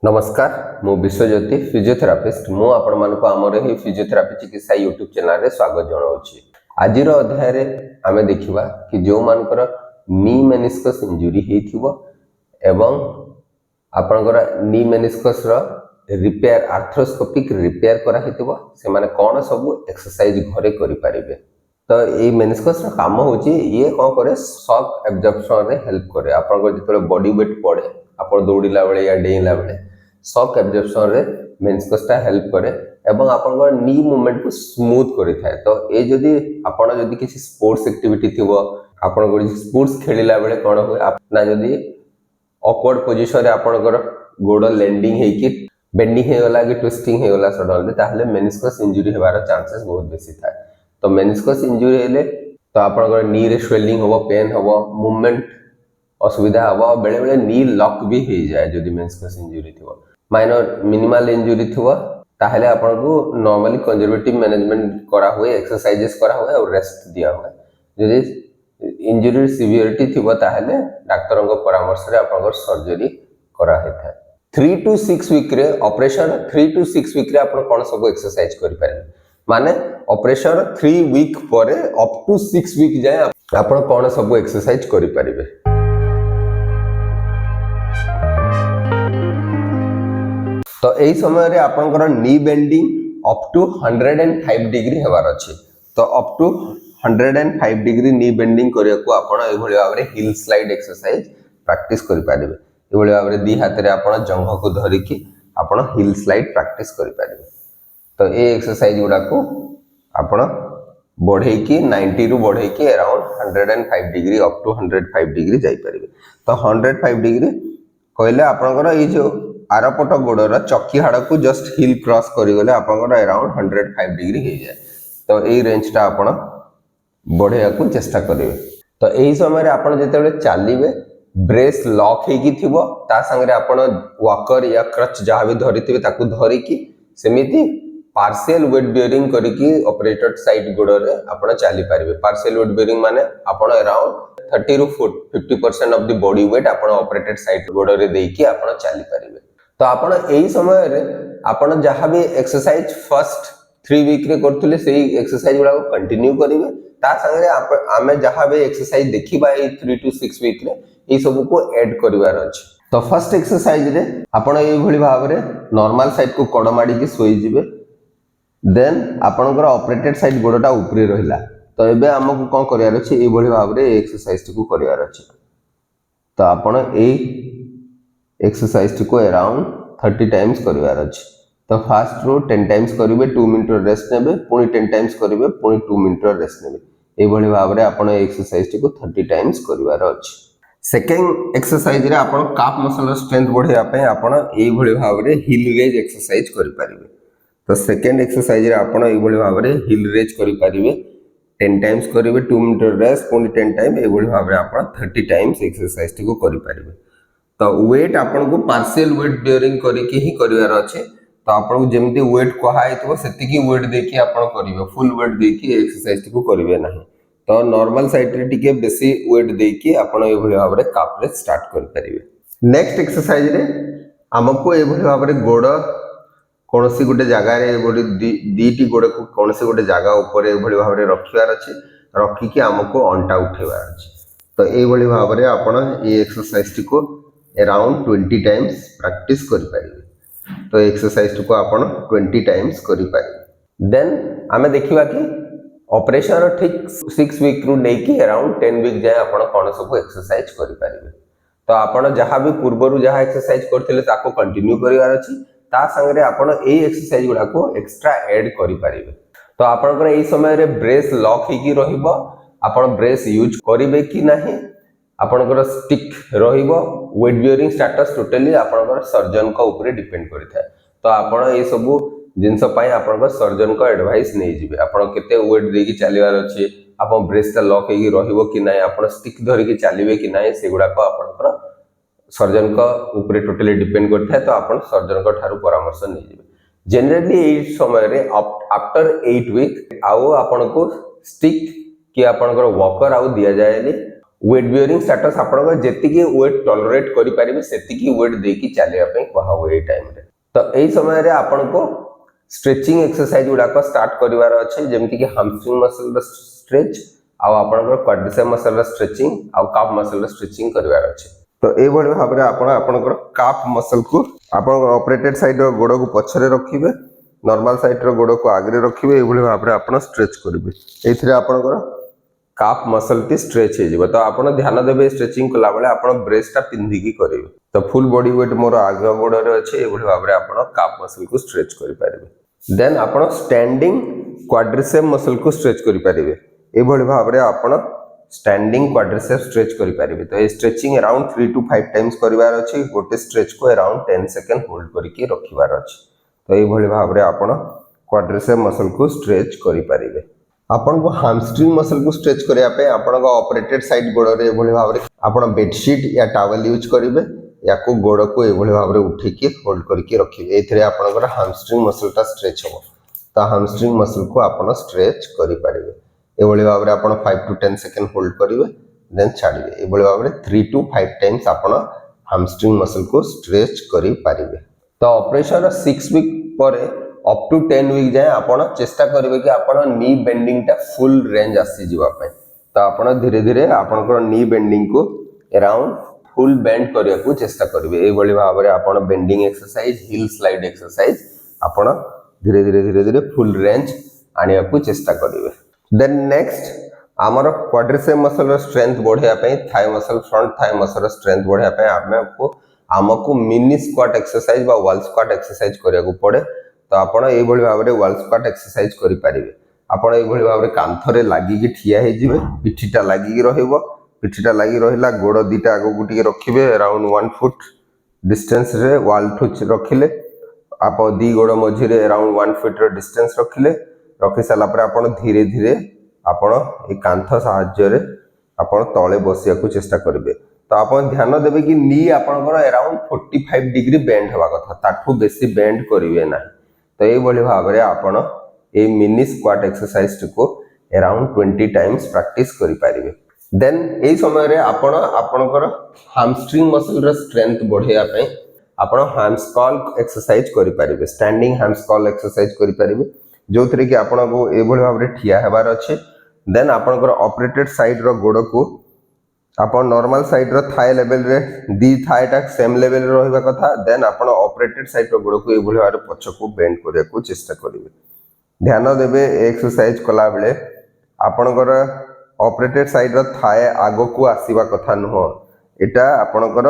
नमस्कार मु विश्वज्योति फिजियोथेरापिस्ट मु आपण मानको आमर ही फिजियोथेरापी चिकित्सा यूट्यूब चैनल रे स्वागत जणाउछि। आजिर अध्याय रे आमे देखिबा कि जो मानकर नी मेनिस्कस इंजुरी हेथिबो एवं आपनकर नी मेनिस्कस रो रिपेयर आर्थ्रोस्कोपिक रिपेयर करा हेथिबो से माने कोन सब एक्सरसाइज घरे करि परिबे। तो ए मेनिस्कस रो काम होछि ये कोन करे शॉक एब्जॉर्प्शन रे हेल्प करे। आपनकर जेतले बॉडी वेट पड़े आपण दौड़िला बेले या डेइला बेले शॉक एब्जॉर्प्शन रे मेनिस्कस टा हेल्प करे एवं आपनकर नी मूवमेंट को स्मूथ करि थाए। तो ए जदी आपण जदी किसी स्पोर्ट्स एक्टिविटी थिबो आपण को स्पोर्ट्स खेलिला बेले कोन होय आपना जदी ऑकवर्ड पोजीशन रे आपनकर गोड़ लैंडिंग हे कि बेंडिंग हे गला कि ट्विस्टिंग हे गला सडनली ताहले मेनिस्कस इंजुरी हेबार चांसेस बहुत बेसी थाए। तो मेनिस्कस इंजुरी हेले तो आपनकर नी रे स्वेलिंग होबो पेन होबो मूवमेंट असुविधा हम बेले बेले नी लॉक भी हो जाए जदि मेनिस्कस इंजुरी थी माइनर मिनिमल इंजुरी थी ताहले आपन को नॉर्मली कंजर्वेटिव मैनेजमेंट करा हुए एक्सरसाइजेस करा हुए और रेस्ट दिया हुए। जदि इंजुरी सिवियरिटी थी ताहले डाक्टर परामर्श रे आपन सर्जरी करा हेता। 3 to 6 वीक रे ऑपरेशन 3 to 6 वीक रे आपन कोन सब एक्सरसाइज करि पारे माने ऑपरेशन 3 वीक परे अप टू 6 वीक जाए आपन कोन सब एक्सरसाइज करि पारिबे। तो यही समय रे आपनकर नी बेंडिंग अप टू 105 डिग्री हेबार अछि। तो अप टू 105 डिग्री नी बेंडिंग करिया को आपण ए भली भाबरे हिल स्लाइड एक्सरसाइज प्रैक्टिस करि पारिबे। ए भली भाबरे दी हाथ रे आपण जंघ को धरि कि आपण हिल स्लाइड प्रैक्टिस करि पारिबे। तो ए एक्सरसाइज गुडा को आपण बढ़े कि 90 रु बढ़े कि around 105 degree up to 105 degree जाई पारिबे। तो 105 डिग्री कहले आपनकर ए जो आरपट गोड़र चक्की हाड़ को जस्ट हिल क्रॉस करिगले आपनकर अराउंड 105 डिग्री हो जाए। तो यही रेंज टा आपण बढ़िया को चेष्टा करिवे। तो यही समय रे आपण जेतेबेले चालिबे ब्रेस लॉक हेकी थिबो ता संगे आपण वॉकर या क्रच जहा भी धरिथिबे ताकू धरि कि सेमिति पार्शियल वेट बेयरिंग करिकि ऑपरेटेड साइड गोड़रे आपण चाली पारिबे। पार्शियल वेट बेयरिंग माने आपण अराउंड 30 रु 50% ऑफ द बॉडी वेट आपण ऑपरेटेड साइड गोड़रे देकी आपण चाली पारिबे। तो आपण एही समय रे आपण जहां भी एक्सरसाइज फर्स्ट 3 वीक रे करथुले सेही एक्सरसाइज गुडा को कंटिन्यू करिवे। ता संगे आमे जहां भी एक्सरसाइज देखिबा ए 3 to 6 वीक रे ए सब को ऐड करिवार अछि। तो फर्स्ट एक्सरसाइज रे आपण एही भली भाव रे नॉर्मल साइड को कड़ माडी के सोई जिवे। देन आपनकर ऑपरेटेड साइड गोडटा ऊपरे रहिला। तो एबे हमकु कोन करियार अछि ए भली भाव रे एक्सरसाइज को करियार अछि। तो आपण ए एक्सरसाइज को अराउंड 30 टाइम्स करिवार अछि। तो फास्ट रो 10 टाइम्स करिवे 2 मिनिट रेस्ट नेबे पुनी 10 टाइम्स करिवे पुनी 2 मिनिट रेस्ट नेबे। ए भली भाव रे आपण एक्सरसाइज को 30 टाइम्स करिवार अछि। सेकंड एक्सरसाइज रे आपण काफ मसल स्ट्रेंथ बढ़िया पे आपण ए भली भाव रे हिल रेज एक्सरसाइज करि पारिबे। तो सेकंड एक्सरसाइज रे आपण ए भली भाव रे हिल रेज करि पारिबे 10 टाइम्स करिवे 2 मिनिट रेस्ट पुनी 10 टाइम ए भली भाव रे आपण 30 टाइम्स एक्सरसाइज को करि पारिबे। तो वेट आपन को पार्शियल वेट बेयरिंग करके ही करिवार अछि। तो आपन को जेमति वेट कहा हेतबो सेतिकी वेट देकी आपन करिवे फुल वेट देकी एक्सरसाइज को करिवे नाही। तो नॉर्मल साइड रे टिके बेसी वेट देकी आपन ए भली भाबरे काफ रे स्टार्ट कर परिवे। नेक्स्ट एक्सरसाइज रे हमको ए भली भाबरे गोड़ कोनसी गोटे जगह रे गोटे दीटी गोड़ को कोनसी गोटे जगह ऊपर ए भली भाबरे रखिवार अछि रखी कि हमको अंटा उठेवार अछि। तो ए भली भाबरे आपन ए एक्सरसाइज को अराउंड 20 टाइम्स प्रैक्टिस करि पारिबे। तो एक्सरसाइज को आपण 20 टाइम्स करि पारिबे। देन आमे देखिबा कि ऑपरेशन ठीक 6 वीक रु नै कि अराउंड 10 वीक जाय आपण कोन सब एक्सरसाइज करि पारिबे। तो आपण जहां भी पूर्वरु जहां एक्सरसाइज करथिले ताको कंटिन्यू करिवार अछि। ता संगे आपण एई एक्सरसाइज गुडा को एक्स्ट्रा ऐड करि पारिबे। तो आपनकर एई समय रे ब्रेस लॉक हेकी रहिबो आपण ब्रेस यूज करिवे कि नाही आपनकर स्टिक रहिबो वेट बेयरिंग स्टेटस टोटली आपनकर सर्जन को ऊपर डिपेंड करिथा। तो आपण ए सब जिंस पई आपनकर सर्जन को एडवाइस नै जिवे आपण केते वेट देकी चलीवार अछि आपण ब्रेस ता लॉक हेकी रहिबो कि नाही आपण स्टिक धरि के चलीबे कि नाही सेगुडा को आपनकर सर्जन को ऊपर टोटली डिपेंड करिथा। तो आपण सर्जन को थारु परामर्श नै जिवे। जनरली ए समय रे आफ्टर 8 वीक आउ आपण को स्टिक कि आपनकर वॉकर आउ दिया जायनी वेट बियरिंग स्टेटस आपण जेतिकी वेट टॉलरेट करि परिबे सेतिकी वेट देकी चलिया पे कहा हुए टाइम रे। तो एई समय रे आपण को स्ट्रेचिंग एक्सरसाइज गुडा को स्टार्ट करिवार अछि, जेमति कि हैमस्ट्रिंग मसल रो स्ट्रेच आ आपण को क्वाड्रिसेप मसल रो स्ट्रेचिंग आ काफ मसल रो स्ट्रेचिंग करिवार अछि। तो एई भली भाबरे आपण को काफ मसल को आपण ऑपरेटेड साइड रो गोड़ को पछरे रखिबे, नॉर्मल साइड रो गोड़ को आगे रखिबे। एई भली भाबरे आपण स्ट्रेच करिवे। एथिरे आपण को काफ मसल टी स्ट्रेच हो जिवो। तो आपण ध्यान देबे स्ट्रेचिंग कला बेले आपण ब्रेसटा पिंधिकी करिवे। तो फुल बॉडी वेट मोर आग गोड़ रे अछि, एभली भाबरे आपण काफ मसल को स्ट्रेच करि परिबे। देन आपण स्टैंडिंग क्वाड्रिसेप मसल को स्ट्रेच करि परिबे। एभली भाबरे आपण स्टैंडिंग क्वाड्रिसेप स्ट्रेच करि परिबे। तो ए स्ट्रेचिंग अराउंड 3 to 5 टाइम्स करिवार अछि। गोटे स्ट्रेच को अराउंड 10 सेकंड होल्ड करके रखिवार अछि। तो एभली भाबरे आपण क्वाड्रिसेप मसल को स्ट्रेच करि परिबे। आपण को हैमस्ट्रिंग मसल को स्ट्रेच करिया पे आपण को ऑपरेटेड साइड गोड़ रे एभली भाबरे आपण बेडशीट या टॉवल यूज करिवे। याको गोड़ को एभली भाबरे उठेकी होल्ड करके रखिवे। एथिरे आपण को हैमस्ट्रिंग मसल ता स्ट्रेच हो। तो हैमस्ट्रिंग मसल को आपण स्ट्रेच करि परिवे। एभली भाबरे आपण 5 to 10 सेकंड होल्ड करिवे, देन छाडिवे। एभली भाबरे 3 to 5 टाइम्स आपण हैमस्ट्रिंग मसल को स्ट्रेच करि परिवे। तो ऑपरेशन 6 वीक परे अप टू 10 वीक जाए आपण चेष्टा करिवे कि आपण नी बेंडिंग टा फुल रेंज आसी जीवा पे। तो आपण धीरे धीरे आपण को नी बेंडिंग को अराउंड फुल बेंड करिया को चेष्टा करिवे। ए भली भाबरे आपण बेंडिंग एक्सरसाइज, हिल स्लाइड एक्सरसाइज आपण धीरे धीरे फुल रेंज आनिया को चेष्टा करिवे। देन नेक्स्ट आमर क्वाड्रिसेप मसल रो स्ट्रेंथ बढ़िया पे thigh muscle, front thigh muscle रो स्ट्रेंथ बढ़िया पे आमको मिनी स्क्वाट एक्सरसाइज बा वॉल स्क्वाट एक्सरसाइज करिया को पड़े। तो आपण एई भली भाबरे वॉल स्क्वाट एक्सरसाइज करि परिबे। आपण एई भली भाबरे कांथरे लागि कि ठिया हे जिवे, पिठीटा लागि कि रहइबो। पिठीटा लागि रहिला, गोड़ दीटा आगो गुटी रखिबे अराउंड 1 फुट डिस्टेंस रे वॉल ठु रखिले। आप दी गोड़ मझी रे अराउंड 1 फुट रो डिस्टेंस रखिले। रखि साला पर आपण धीरे धीरे आपण ए कांथ सहाय्य रे आपण तळे बसिया को चेष्टा करिवे। तो आपण ध्यान देबे कि नी आपनकर अराउंड 45 डिग्री बेंड हेबा कथा, ताठू बेसी बेंड करिवे ना। तो ये भली भाबरे आपण ए मिनी स्क्वाट एक्सरसाइज को अराउंड 20 टाइम्स प्रैक्टिस करि परिवे। देन ए समय रे आपण आपनकर हैमस्ट्रिंग मसल रो स्ट्रेंथ बढ़िया पे आपण हैमस्कल एक्सरसाइज करि परिवे। स्टैंडिंग हैमस्कल एक्सरसाइज करि परिवे, जो थरे कि आपण को ए भली भाबरे ठिया हेबार अछि। देन आपनकर ऑपरेटेड साइड रो गोड़ को आपण नॉर्मल साइड रो थाई लेवल रे दी थाई टा सेम लेवल रे रहबा कथा। देन आपण ऑपरेटेड साइड रो गोड़ को ए भली भाबरे पछ को बेंड करिया को चेष्टा करिवे। ध्यान देबे एक्सरसाइज कला बेले आपनकर ऑपरेटेड साइड रो थाई आगो को आसीबा कथा नहो। एटा आपनकर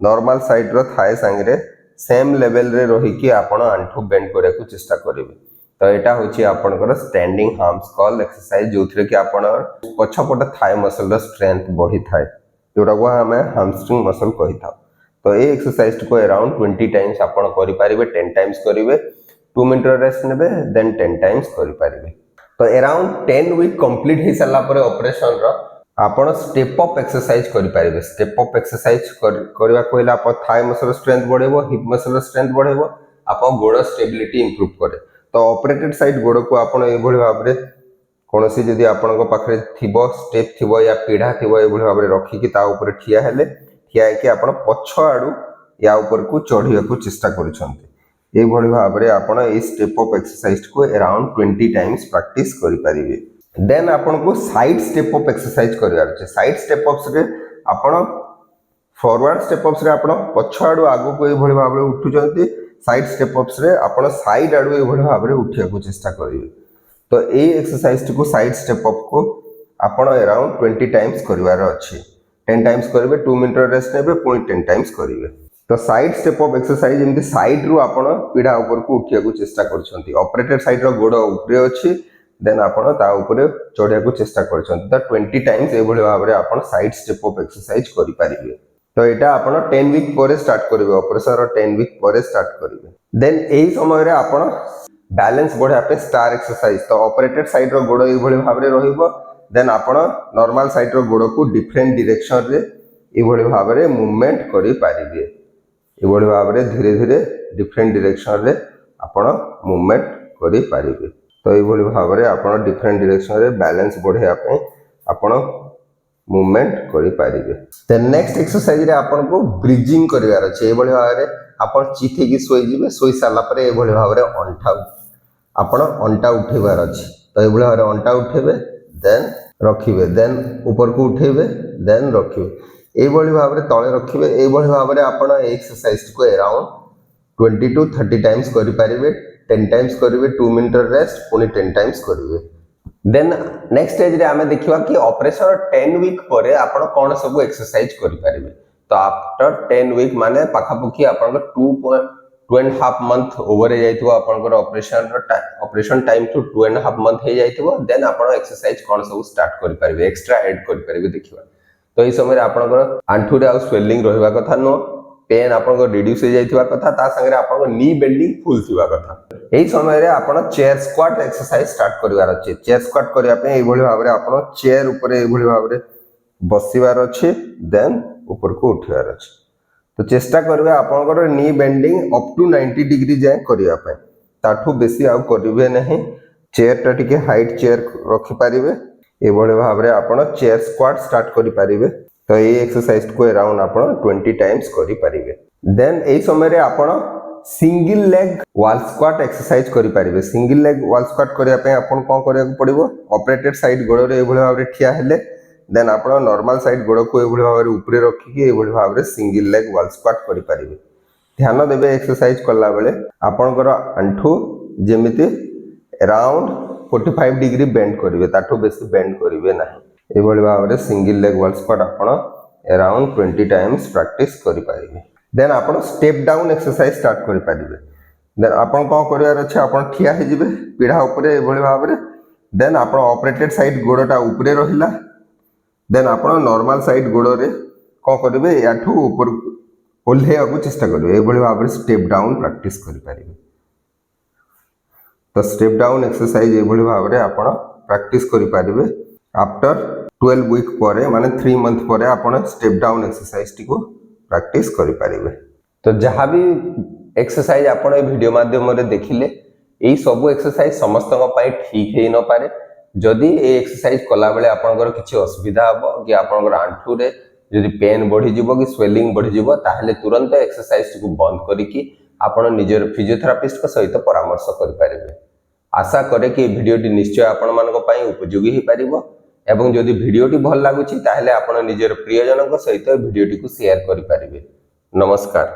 नॉर्मल साइड रो थाई संगे सेम लेवल रे रही कि आपण आंठू बेंड करिया को चेष्टा करिवे। तो एटा होची आपनकर स्टैंडिंग हैमस्कल एक्सरसाइज, जो थरे कि आपण पछपट थाई मसल रो स्ट्रेंथ बढ़ी थाए, जोटा को हमें हैमस्ट्रिंग मसल कहि था। तो ए एक्सरसाइज को अराउंड 20 टाइम्स आपण करि परिबे। 10 टाइम्स करिवे, 2 मिनिट रेस्ट नेबे, देन 10 टाइम्स करि परिबे। तो अराउंड 10 वीक कंप्लीट हे सला परे ऑपरेशन रो आपण स्टेप अप एक्सरसाइज करि परिबे। स्टेप अप एक्सरसाइज करबा कोइला आप थाई मसल स्ट्रेंथ बढ़ेबो, हिप मसल स्ट्रेंथ बढ़ेबो, आप गोड़ स्टेबिलिटी इंप्रूव करे। तो ऑपरेटेड साइड गोड़ को आपण ए भली भाबरे कोनोसी जदि आपण को पाखरे थिबो, स्टेप थिबो या पीढ़ा थिबो, ए भली भाबरे रखी कि ता ऊपर ठिया हेले, ठिया कि आपण पछ आडू या ऊपर को चढ़िया को चेष्टा करूछन्ते। ए भली भाबरे आपण ए स्टेप अप एक्सरसाइज को अराउंड 20 टाइम्स प्रैक्टिस करि परिबे। देन आपण को साइड स्टेप अप एक्सरसाइज करिवार छै। साइड स्टेप अप्स रे आपण फॉरवर्ड स्टेप अप्स रे आपण पछ आडू आगो को ए भली भाबरे उठुचन्ते। साइड स्टेप अप्स रे आपण साइड आडू ए भली भाबरे उठिया को चेष्टा करिवे। तो ए एक्सरसाइज को साइड स्टेप अप को आपण अराउंड 20 टाइम्स करिवार अछि। 10 टाइम्स करिवे, 2 मिनिट रेस्ट नेबे, पुणी 10 टाइम्स करिवे। तो साइड स्टेप अप एक्सरसाइज एमती साइड रु आपण पीढ़ा ऊपर को उठिया को चेष्टा करछन्ती। ऑपरेटेड साइड रो गोड़ ऊपर अछि, देन आपण ता ऊपर चढ़िया को चेष्टा करछन्ती। तो 20 टाइम्स ए भली भाबरे आपण साइड स्टेप अप एक्सरसाइज करि परिवे। तो एटा आपण 10 वीक परे स्टार्ट करिवे। ऑपरेशन रो 10 वीक परे स्टार्ट करिवे। देन एही समय रे आपण बैलेंस बढ़िया पे स्टार एक्सरसाइज। तो ऑपरेटेड साइड रो गोड़ ए भली भाबरे रहिबो। देन आपण नॉर्मल साइड रो गोड़ को डिफरेंट डायरेक्शन रे ए भली भाबरे मूवमेंट करि परिवे। ए भली भाबरे धीरे धीरे डिफरेंट डायरेक्शन रे आपण मूवमेंट करि परिवे। तो ए भली भाबरे आपण डिफरेंट डायरेक्शन रे बैलेंस बढ़िया पे आपण मूवमेंट करि पारिबे। देन नेक्स्ट एक्सरसाइज रे आपन को ब्रिजिंग करिवार अछि। ए भली भाबरे आपन चिथे की सोई जिवे, सोई साला परे ए भली भाबरे अंटा उठेबार अछि। तो ए भली भाबरे अंटा उठेबे, देन रखिबे, देन ऊपर को उठेबे, देन रखिबे। ए भली भाबरे तळे रखिबे। ए भली भाबरे आपन एक्सरसाइज को अराउंड 20 to 30 टाइम्स करि पारिबे। 10 टाइम्स करिवे 2 मिनिट रेस्ट, पुनी 10 टाइम्स करिवे। देन नेक्स्ट स्टेज रे आमे देखिबा कि ऑपरेशन 10 वीक परे आपण कोन सब एक्सरसाइज करि पारिबे। तो आफ्टर 10 वीक माने पाखापुखी आपण 2.5 मंथ ओवर जाइथिबो आपण ऑपरेशन टाइम टू 2.5 मंथ हे जाइथिबो। देन आपण एक्सरसाइज कोन सब स्टार्ट करि पारिबे, एक्स्ट्रा ऐड करि पारिबे देखिबा। तो ई समय रे आपण आंठू रे आ स्वेलिंग रहबा कथा नो, पेन आपन रिड्यूस हो जाइथिबा कथा, ता संगे आपन नी बेंडिंग फुल थिबा कथा। एही समय रे आपन चेयर स्क्वाट एक्सरसाइज स्टार्ट करिवार अछि। चेयर स्क्वाट करिया पे एही भली भाबरे आपन चेयर ऊपर एही भली भाबरे बसिवार अछि, देन ऊपर को उठिवार अछि। तो चेष्टा करबे आपनकर नी बेंडिंग अप टू 90 डिग्री जाय करिया पे, ताठू बेसी आ करिवे नहीं। चेयर टा टिके हाइट चेयर रखि पारिबे। ए भली भाबरे आपन चेयर स्क्वाट स्टार्ट करि पारिबे। तो ये एक्सरसाइज को अराउंड आपण 20 टाइम्स करि पारिबे। देन एही समय रे आपण single leg wall squat exercise करि पारिबे। सिंगल लेग वॉल स्क्वाट करिया पे आपण कोन करिया पड़िबो, ऑपरेटेड साइड गोड़ रे एभली भाबरे ठिया हेले, देन आपण नॉर्मल साइड गोड़ को एभली भाबरे ऊपरे रखि के एभली भाबरे सिंगल लेग वॉल स्क्वाट करि पारिबे। ध्यान देबे एक्सरसाइज करला बेले आपनकर आंठू जेमिति अराउंड 45 डिग्री बेंड करिवे, ताठू बेसी बेंड करिवे नाही। एभली भाबरे सिंगल लेग वॉल स्क्वाट आपण अराउंड 20 टाइम्स प्रैक्टिस करि पारिबे। देन आपण स्टेप डाउन एक्सरसाइज स्टार्ट करि पारिबे। देन आपण कोन करिवार अछि, आपण ठिया हे जिवे पीढ़ा ऊपरे एभली भाबरे। देन आपण ऑपरेटेड साइड गोड़टा ऊपरे रहिला, देन आपण नॉर्मल साइड गोड़ रे कोन करिवे, याठू ऊपर ओल्हेया को चेष्टा करिवे। एभली भाबरे स्टेप डाउन प्रैक्टिस करि पारिबे। तो स्टेप डाउन एक्सरसाइज एभली भाबरे आपण प्रैक्टिस करि पारिबे। आफ्टर 12 वीक परे माने 3 मंथ परे आपण स्टेप डाउन एक्सरसाइज टी को प्रैक्टिस करि पारिबे। तो जहां भी एक्सरसाइज आपण ए वीडियो माध्यम रे देखिले, एई सब एक्सरसाइज समस्त पई ठीक हे न पारे। जदि ए एक्सरसाइज कला बेले आपनकर किछि असुविधा हबो कि आपनकर आंठू रे जदि पेन बढ़ी जिवो कि स्वेलिंग बढ़ी जिवो, ताहले तुरंत एक्सरसाइज को बंद करिकि आपण निजर फिजियोथेरापिस्ट को सहित परामर्श करि पारिबे। आशा करे कि वीडियोटी निश्चय आपण मानक पई उपयोगी हे पारिबो। एवं जदि वीडियोटी भल लागुछि ताहले आपण निजर प्रियजनक सहित वीडियोटी को शेयर करि पारिबे। नमस्कार।